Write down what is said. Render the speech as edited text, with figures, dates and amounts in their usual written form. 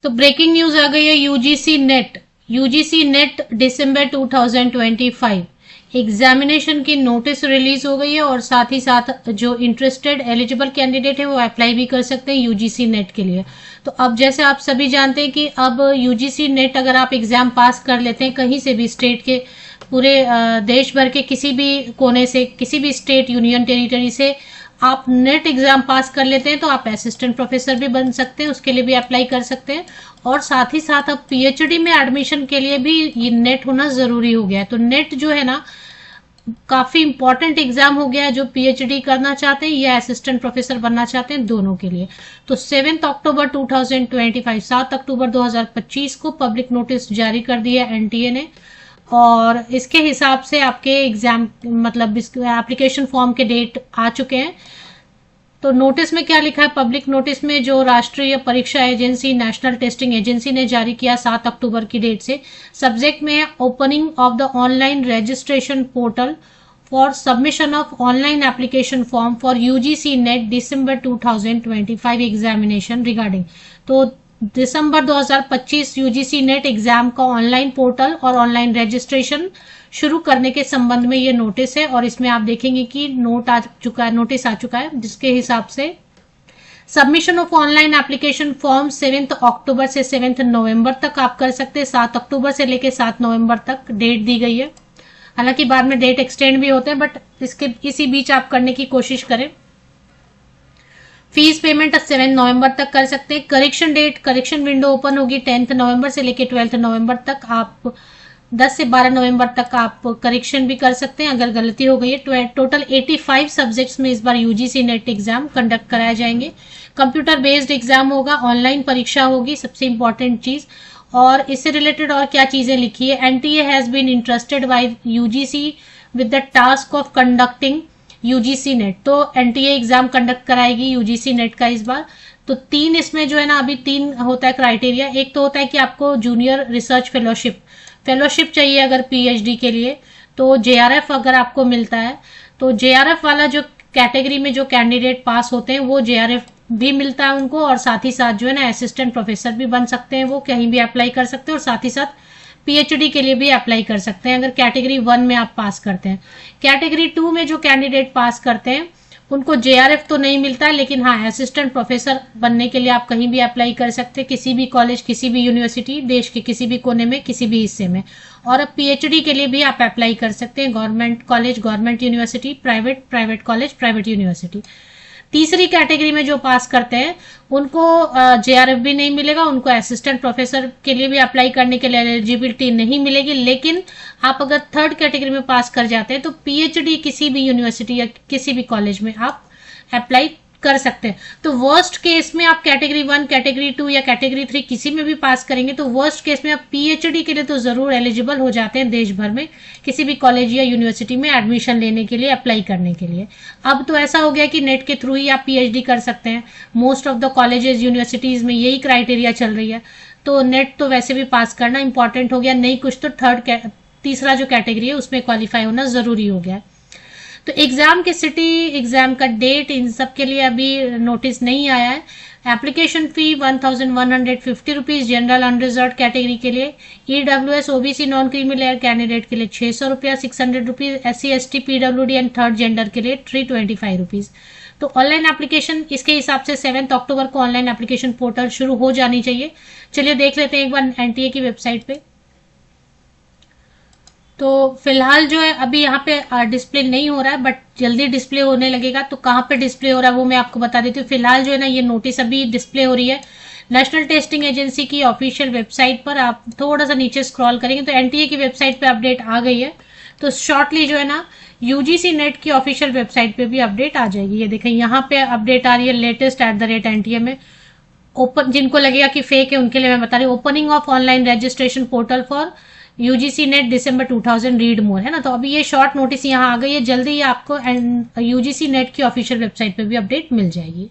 तो breaking news आ गई है यूजीसी नेट दिसंबर 2025 एग्जामिनेशन की नोटिस रिलीज हो गई है और साथ ही साथ जो इंटरेस्टेड एलिजिबल कैंडिडेट है वो अप्लाई भी कर सकते हैं यूजीसी नेट के लिए। तो अब जैसे आप सभी जानते हैं कि अब यूजीसी नेट अगर आप एग्जाम पास कर लेते हैं कहीं से भी स्टेट के पूरे देश भर के किसी भी कोने से किसी भी स्टेट यूनियन टेरिटरी से आप नेट एग्जाम पास कर लेते हैं तो आप असिस्टेंट प्रोफेसर भी बन सकते हैं, उसके लिए भी अप्लाई कर सकते हैं। और साथ ही साथ अब पीएचडी में एडमिशन के लिए भी ये नेट होना जरूरी हो गया है। तो नेट जो है ना काफी इंपॉर्टेंट एग्जाम हो गया है जो पीएचडी करना चाहते हैं या असिस्टेंट प्रोफेसर बनना चाहते हैं दोनों के लिए। तो 7 अक्टूबर 2025 7 अक्टूबर 2025 को पब्लिक नोटिस जारी कर दिया एनटीए ने और इसके हिसाब से आपके एग्जाम मतलब एप्लीकेशन फॉर्म के डेट आ चुके हैं। तो नोटिस में क्या लिखा है, पब्लिक नोटिस में जो राष्ट्रीय परीक्षा एजेंसी नेशनल टेस्टिंग एजेंसी ने जारी किया 7 अक्टूबर की डेट से, सब्जेक्ट में है opening of the online registration portal for submission of online application form for UGC net December 2025 examination regarding. तो दिसंबर 2025 यूजीसी नेट एग्जाम का ऑनलाइन पोर्टल और ऑनलाइन रजिस्ट्रेशन शुरू करने के संबंध में ये नोटिस है और इसमें आप देखेंगे कि नोटिस आ चुका है जिसके हिसाब से submission of online application form 7 अक्टूबर से 7 नवंबर तक आप कर सकते हैं। 7 अक्टूबर से लेकर 7 नवंबर तक डेट दी गई है, हालांकि बाद में डेट एक्सटेंड भी होते हैं बट इसी बीच आप करने की कोशिश करें। फीस पेमेंट 7 नवंबर तक कर सकते हैं। करेक्शन विंडो ओपन होगी 10 नवंबर से लेकर 12 नवंबर तक। आप 10 से 12 नवंबर तक आप करेक्शन भी कर सकते हैं अगर गलती हो गई है। टोटल 85 सब्जेक्ट्स में इस बार यूजीसी नेट एग्जाम कंडक्ट कराए जाएंगे। कंप्यूटर बेस्ड एग्जाम होगा, ऑनलाइन परीक्षा होगी, सबसे इंपॉर्टेंट चीज। और इससे रिलेटेड और क्या चीजें लिखी है, NTA has been interested by UGC with the task of conducting UGC NET. तो एनटीए एग्जाम कंडक्ट कराएगी यूजीसी नेट का इस बार। तो 3 इसमें जो है ना अभी 3 होता है क्राइटेरिया। एक तो होता है कि आपको जूनियर रिसर्च फेलोशिप चाहिए अगर पीएचडी के लिए, तो जेआरएफ अगर आपको मिलता है तो जेआरएफ वाला जो कैटेगरी में जो कैंडिडेट पास होते हैं वो जेआरएफ भी मिलता है उनको और साथ ही साथ जो है ना असिस्टेंट प्रोफेसर भी बन सकते हैं, वो कहीं भी अप्लाई कर सकते हैं और साथ ही साथ पीएचडी के लिए भी अप्लाई कर सकते हैं अगर कैटेगरी 1 में आप पास करते हैं। कैटेगरी 2 में जो कैंडिडेट पास करते हैं उनको जेआरएफ तो नहीं मिलता है, लेकिन हाँ असिस्टेंट प्रोफेसर बनने के लिए आप कहीं भी अप्लाई कर सकते हैं, किसी भी कॉलेज, किसी भी यूनिवर्सिटी, देश के किसी भी कोने में, किसी भी हिस्से में। और अब पीएचडी के लिए भी आप अप्लाई कर सकते हैं, government college, government university, private college, private university. तीसरी कैटेगरी में जो पास करते हैं उनको जेआरएफ भी नहीं मिलेगा, उनको असिस्टेंट प्रोफेसर के लिए भी अप्लाई करने के लिए एलिजिबिलिटी नहीं मिलेगी। लेकिन आप अगर 3rd कैटेगरी में पास कर जाते हैं तो पीएचडी किसी भी यूनिवर्सिटी या किसी भी कॉलेज में आप अप्लाई कर सकते हैं। तो वर्स्ट केस में आप कैटेगरी 1, कैटेगरी 2 या कैटेगरी 3 किसी में भी पास करेंगे तो वर्स्ट केस में आप पीएचडी के लिए तो जरूर एलिजिबल हो जाते हैं देश भर में किसी भी कॉलेज या यूनिवर्सिटी में एडमिशन लेने के लिए, अप्लाई करने के लिए। अब तो ऐसा हो गया कि नेट के थ्रू ही आप पीएचडी कर सकते हैं। Most of the colleges, universities में यही क्राइटेरिया चल रही है। तो नेट तो वैसे भी पास करना इंपॉर्टेंट हो गया, नहीं कुछ तो तीसरा जो कैटेगरी है उसमें क्वालिफाई होना जरूरी हो गया। तो एग्जाम की सिटी, एग्जाम का डेट, इन सब के लिए अभी नोटिस नहीं आया है। Application fee 1150 rupees general unreserve category के लिए, EWS OBC non creamy layer candidate के लिए 600 रुपया, 600 rupees SC ST PWD and 3rd gender के लिए 325 रुपीज। तो ऑनलाइन एप्लीकेशन इसके हिसाब से 7 अक्टूबर को ऑनलाइन एप्लीकेशन पोर्टल शुरू हो जानी चाहिए। चलिए देख लेते हैं एक बार एनटीए की वेबसाइट पे। तो फिलहाल जो है अभी यहाँ पे डिस्प्ले नहीं हो रहा है बट जल्दी डिस्प्ले होने लगेगा। तो कहाँ पे डिस्प्ले हो रहा है वो मैं आपको बता देती हूँ। फिलहाल जो है ना ये नोटिस अभी डिस्प्ले हो रही है नेशनल टेस्टिंग एजेंसी की ऑफिशियल वेबसाइट पर। आप थोड़ा सा नीचे स्क्रॉल करेंगे तो एनटीए की वेबसाइट पे अपडेट आ गई है। तो शॉर्टली जो है ना यूजीसी नेट की ऑफिशियल वेबसाइट पे भी अपडेट आ जाएगी। ये देखें यहाँ पे अपडेट आ रही है लेटेस्ट @NTA में। ओपन, जिनको लगेगा कि फेक है उनके लिए मैं बता रही हूँ, opening of online registration portal for UGC net December 2000 read more, है ना। तो अभी ये शॉर्ट नोटिस यहाँ आ गई है, जल्दी ही आपको यूजीसी नेट की ऑफिशियल वेबसाइट पे भी अपडेट मिल जाएगी।